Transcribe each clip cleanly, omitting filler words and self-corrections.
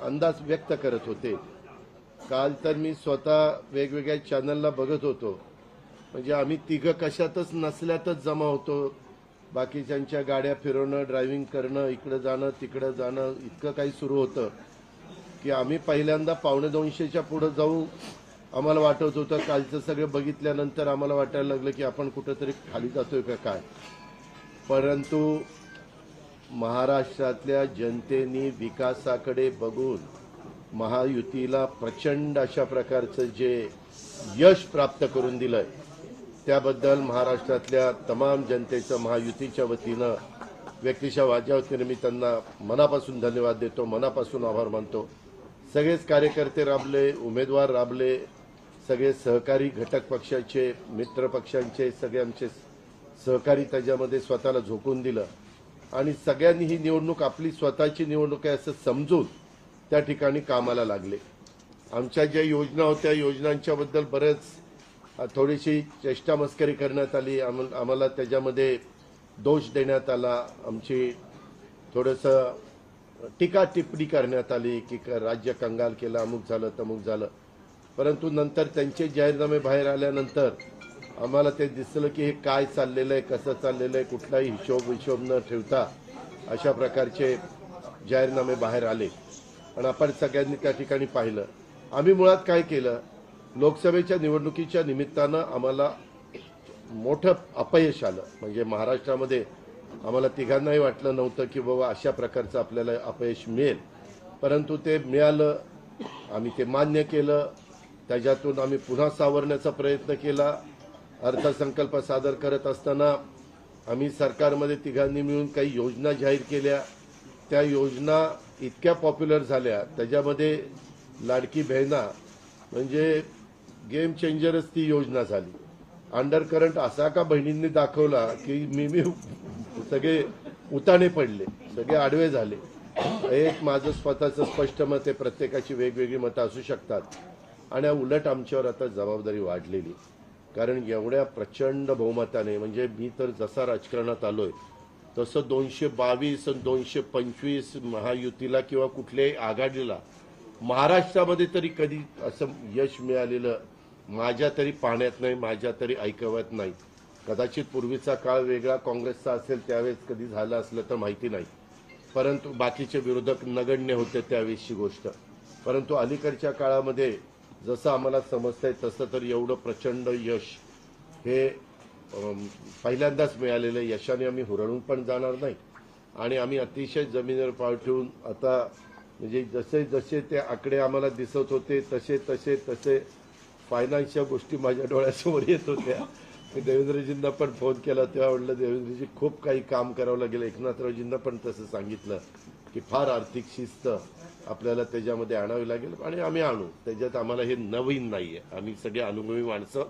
अंदाज व्यक्त करत होते। काल तर मी स्वतः वेगवेगळ्या चॅनलला बघत होतो, म्हणजे आम्ही तिघं कशातच नसल्यातच जमा होतो, बाकीच्यांच्या गाड्या फिरवणं, ड्रायव्हिंग करणं, इकडं जाणं तिकडं जाणं, इतकं काही सुरू होतं की आम्ही पहिल्यांदा 150-200च्या पुढे जाऊ आम्हाला वाटत होतं। कालचं सगळं बघितल्यानंतर आम्हाला वाटायला लागलं की आपण कुठंतरी खाली जातोय का काय। परंतु महाराष्ट्रातल्या जनतेने विकासाकडे बघून महायुतीला प्रचंड अशा प्रकारचं जे यश प्राप्त करून दिलंय, त्याबद्दल महाराष्ट्रातल्या तमाम जनतेचं महायुतीच्या वतीनं व्यक्तिशः माझ्या वतीनं मी त्यांना मनापासून धन्यवाद देतो, मनापासून आभार मानतो। सगळेच कार्यकर्ते राबले, उमेदवार राबले, सगळे सहकारी घटक पक्षाचे, मित्र पक्षांचे सगळे आमचे सहकारी त्याच्यामध्ये स्वतःला झोकून दिलं आणि सगळ्यांनी ही निवडणूक आपली स्वतःची निवडणूक आहे असं समजून त्या ठिकाणी कामाला लागले। आमच्या ज्या योजना होत्या, योजनांच्याबद्दल बरेच थोडीशी चेष्टा मस्करी करण्यात आली, आम्हाला त्याच्यामध्ये दोष देण्यात आला, आमची थोडंसं टीका टिप्पणी करण्यात आली की राज्य कंगाल केलं, अमुक झालं तमुक झालं। परंतु नंतर त्यांचे जाहीरनामे बाहेर आल्यानंतर आम्हाला ते दिसलं की हे काय चाललेलं आहे, कसं चाललेलं आहे, कुठलाही हिशोब न ठेवता अशा प्रकारचे जाहीरनामे बाहेर आले आणि आपण सगळ्यांनी त्या ठिकाणी पाहिलं। आम्ही मुळात काय केलं, लोकसभेच्या निवडणुकीच्या निमित्तानं आम्हाला मोठं अपयश आलं, म्हणजे महाराष्ट्रामध्ये आम्हाला तिघांनाही वाटलं नव्हतं की बाबा अशा प्रकारचं आपल्याला अपयश मिळेल, परंतु ते मिळालं। आम्ही ते मान्य केलं, त्याच्यातून आम्ही पुन्हा सावरण्याचा प्रयत्न केला। अर्थसंकल्प सादर करत असताना आम्ही सरकारमध्ये तिघांनी मिळून काही योजना जाहीर केल्या, त्या योजना इतक्या पॉप्युलर झाल्या, त्याच्यामध्ये लाडकी बहिणा म्हणजे गेम चेंजरच ती योजना झाली। अंडर करंट असा का बहिणींनी दाखवला की मी सगळे उताने पडले, सगळे आडवे झाले। एक माझं स्वतःचं स्पष्ट मत आहे, प्रत्येकाची वेगवेगळी मतं असू शकतात आणि उलट आमच्यावर आता जबाबदारी वाढलेली, कारण एवढ्या प्रचंड बहुमताने, म्हणजे मी तर जसा राजकारणात आलोय तसं 222 आणि 225 महायुतीला किंवा कुठल्याही आघाडीला महाराष्ट्रामध्ये तरी कधी असं यश मिळालेलं माझ्या तरी पाहण्यात नाही, माझ्या तरी ऐकवत नाही। कदाचित पूर्वीचा काळ वेगळा काँग्रेसचा असेल, त्यावेळेस कधी झालं असलं तर माहिती नाही, परंतु बाकीचे विरोधक नगण्य होते त्यावेळेसची गोष्ट। परंतु अलीकडच्या काळामध्ये जसं आम्हाला समजतंय तसं तर एवढं प्रचंड यश हे पहिल्यांदाच मिळालेलं यशाने आम्ही हुरळून पण जाणार नाही आणि आम्ही अतिशय जमिनीवर पाय ठेवून आता, म्हणजे जसे जसे ते आकडे आम्हाला दिसत होते तसे तसे तसे फायनान्सच्या गोष्टी माझ्या डोळ्यासमोर येत होत्या। मी देवेंद्रजींना पण फोन केला तेव्हा म्हटलं देवेंद्रजी खूप काही काम करावं लागेल, एकनाथरावजींना पण तसं सांगितलं की फार आर्थिक शिस्त आपल्याला त्याच्यामध्ये आणावी लागेल आणि आम्ही आणू, त्याच्यात आम्हाला हे नवीन नाही आहे, आम्ही सगळे अनुभवी माणसं,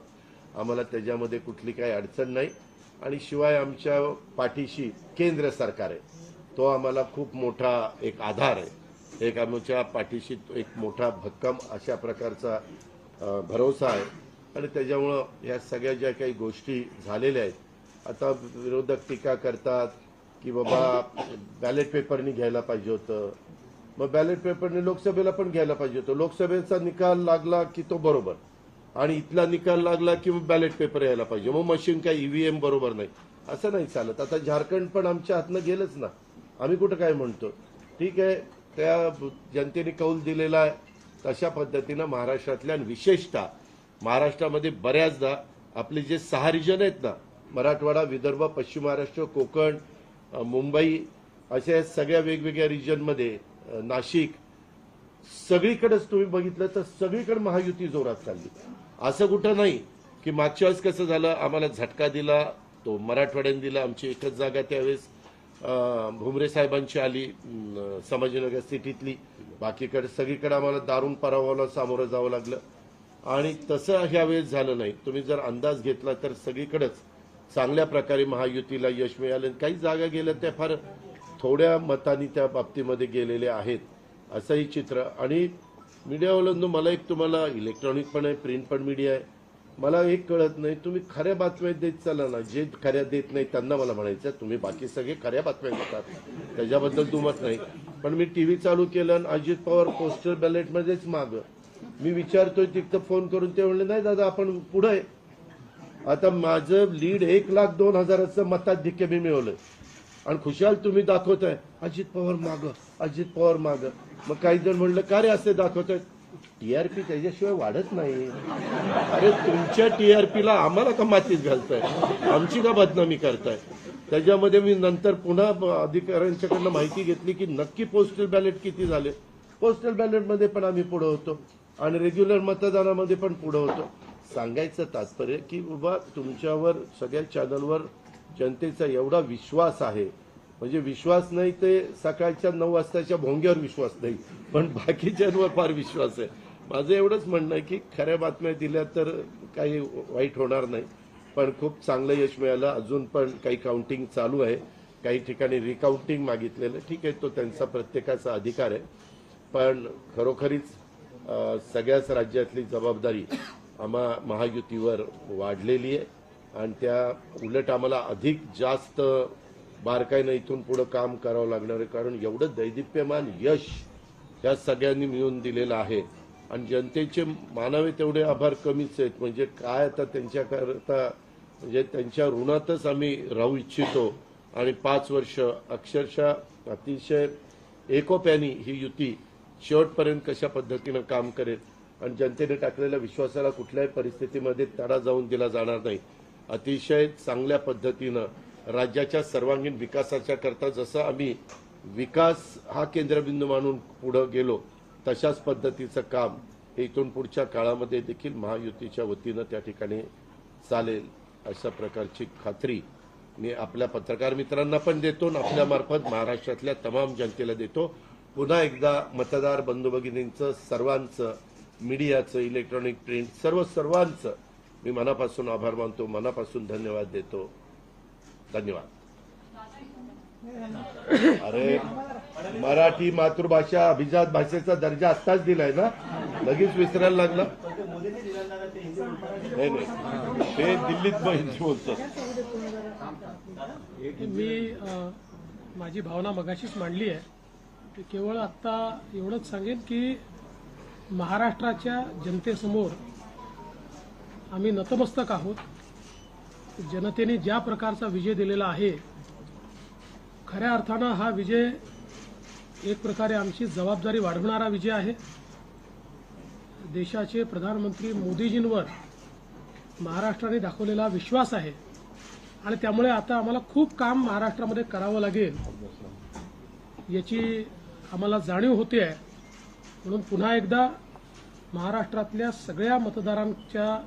आम्हाला त्याच्यामध्ये कुठली काही अडचण नाही। आणि शिवाय आमच्या पाठीशी केंद्र सरकार आहे, तो आम्हाला खूप मोठा एक आधार आहे, एक आमच्या पाठीशी एक मोठा भक्कम अशा प्रकारचा भरोसा आहे आणि त्याच्यामुळं ह्या सगळ्या ज्या काही गोष्टी झालेल्या आहेत, आता विरोधक टीका करतात की बाबा बॅलेट पेपरनी घ्यायला पाहिजे होतं, मग बॅलेट पेपरने लोकसभेला पण घ्यायला पाहिजे होतं, लोकसभेचा निकाल लागला की तो बरोबर आणि इथला निकाल लागला की बॅलेट पेपर यायला पाहिजे, मग मशीन काय ईव्हीएम बरोबर नाही, असं नाही चालत। आता झारखंड पण आमच्या हातनं गेलंच ना, आम्ही कुठं काय म्हणतो, ठीक आहे, त्या जनतेने कौल दिलेला आहे तशा पद्धतीनं महाराष्ट्रातल्या, विशेषतः महाराष्ट्रामध्ये बऱ्याचदा आपले जे 6 रिजन आहेत ना, मराठवाडा, विदर्भ, पश्चिम महाराष्ट्र, कोकण, मुंबई, अशा सगळ्या वेगवेगळ्या रिजनमध्ये, नाशिक, सगळीकडेच तुम्ही बघितलं तर सगळीकडे महायुती जोरात चालली। असं कुठं नाही की मागच्या वेळेस कसं झालं, आम्हाला झटका दिला तो मराठवाड्याने दिला, आमची एकच जागा त्यावेळेस भुमरे साहेबांची आली संभाजीनगर सिटीतली, बाकीकडे सगळीकडे आम्हाला दारुण पराभवाला सामोरं जावं लागलं आणि तसं ह्या वेळेस झालं नाही। तुम्ही जर अंदाज घेतला तर सगळीकडेच चांगल्या प्रकारे महायुतीला यश मिळालं, काही जागा गेल्या त्या फार थोड्या मतांनी त्या बाबतीमध्ये गेलेले आहेत, असंही चित्र। आणि मीडियावाल्यांनो, मला एक तुम्हाला, इलेक्ट्रॉनिक पण आहे, प्रिंट पण मीडिया आहे, मला एक कळत नाही, तुम्ही खऱ्या बातम्या देत चाला ना, जे खऱ्या देत नाही त्यांना मला म्हणायचं तुम्ही बाकी सगळे खऱ्या बातम्या देतात, त्याच्याबद्दल दुमत नाही. पण मी टीव्ही चालू केलं आणि अजित पवार पोस्टल बॅलेटमध्येच माग, मी विचारतोय तिथं फोन करून, ते म्हणले नाही दादा आपण पुढे आहे. आता माझं लीड 1,02,000 मताधिक्य मी मिळवलंय आणि खुशाल तुम्ही दाखवताय अजित पवार माग, अजित पवार माग. मग काही जण म्हणलं का रे असे दाखवताय, टीआरपी त्याच्याशिवाय वाढत नाही. अरे तुमच्या टीआरपीला आम्हाला का मातीत घालताय, आमची का बदनामी करताय. त्याच्यामध्ये मी नंतर पुन्हा अधिकाऱ्यांच्याकडनं माहिती घेतली की नक्की पोस्टल बॅलेट किती झाले. पोस्टल बॅलेटमध्ये पण आम्ही पुढे होतो आणि रेग्युलर मतदानामध्ये पण पुढे होतो. सांगायचं तात्पर्य की बाबा तुमच्यावर सगळ्या चॅनलवर जनतेचा एवढा विश्वास आहे, म्हणजे विश्वास नाही ते सकाळच्या 9 वाजताच्या भोंग्यावर विश्वास नाही, पण बाकीच्यांवर फार विश्वास आहे. माझं एवढंच म्हणणं आहे की खऱ्या बातम्या दिल्या तर काही वाईट होणार नाही. पण खूप चांगलं यश मिळालं. अजून पण काही काउंटिंग चालू आहे, काही ठिकाणी रिकाउंटिंग मागितलेलं, ठीक आहे, तो त्यांचा प्रत्येकाचा अधिकार आहे. पण खरोखरीच सगळ्याच राज्यातली जबाबदारी आम्हा महायुतीवर वाढलेली आहे आणि त्या उलट आम्हाला अधिक जास्त बारकाईनं इथून पुढे काम करावं लागणार आहे. कारण एवढं दैदिप्यमान यश या सगळ्यांनी मिळवून दिलेलं आहे आणि जनतेचे मानावे तेवढे आभार कमीच आहेत. म्हणजे काय आता त्यांच्याकरता, म्हणजे त्यांच्या ऋणातच आम्ही राहू इच्छितो. आणि 5 वर्ष अक्षरशः अतिशय एकोप्याने ही युती शेवटपर्यंत कशा पद्धतीनं काम करेल आणि जनतेने टाकलेल्या विश्वासाला कुठल्याही परिस्थितीमध्ये तडा जाऊन दिला जाणार नाही. अतिशय चांगल्या पद्धतीनं राज्याच्या सर्वांगीण विकासाच्या करता जसं आम्ही विकास हा केंद्रबिंदू मानून पुढे गेलो, तशाच पद्धतीचं काम इथून पुढच्या काळामध्ये देखील महायुतीच्या वतीनं त्या ठिकाणी चालेल, अशा प्रकारची खात्री मी आपल्या पत्रकार मित्रांना पण देतो आणि आपल्यामार्फत महाराष्ट्रातल्या तमाम जनतेला देतो. पुन्हा एकदा मतदार बंधू भगिनींचं, सर्वांचं, मीडियाचं, इलेक्ट्रॉनिक प्रिंट, सर्वांचं मी मनापासून आभार मानतो, मनापासून धन्यवाद देतो. धन्यवाद. अरे मराठी मातृभाषा अभिजात भाषेचा दर्जा आत्ताच दिलाय ना, लगेच विसरायला लागला. नाही नाही, ते दिल्लीत हिंदी बोलतात. मी माझी भावना मगाशीच मांडली आहे. केवळ आत्ता एवढंच सांगेन की महाराष्ट्राच्या जनतेसमोर आम्ही नतमस्तक आहोत. जनतेने ज्या प्रकारचा विजय दिलेला आहे, खऱ्या अर्थानं हा विजय एक प्रकारे आमची जबाबदारी वाढवणारा विजय आहे. देशाचे प्रधानमंत्री मोदीजींवर महाराष्ट्राने दाखवलेला विश्वास आहे आणि त्यामुळे आता आम्हाला खूप काम महाराष्ट्रामध्ये करावं लागेल याची आम्हाला जाणीव होते आहे. म्हणून पुन्हा एकदा महाराष्ट्रातल्या सगळ्या मतदारांच्या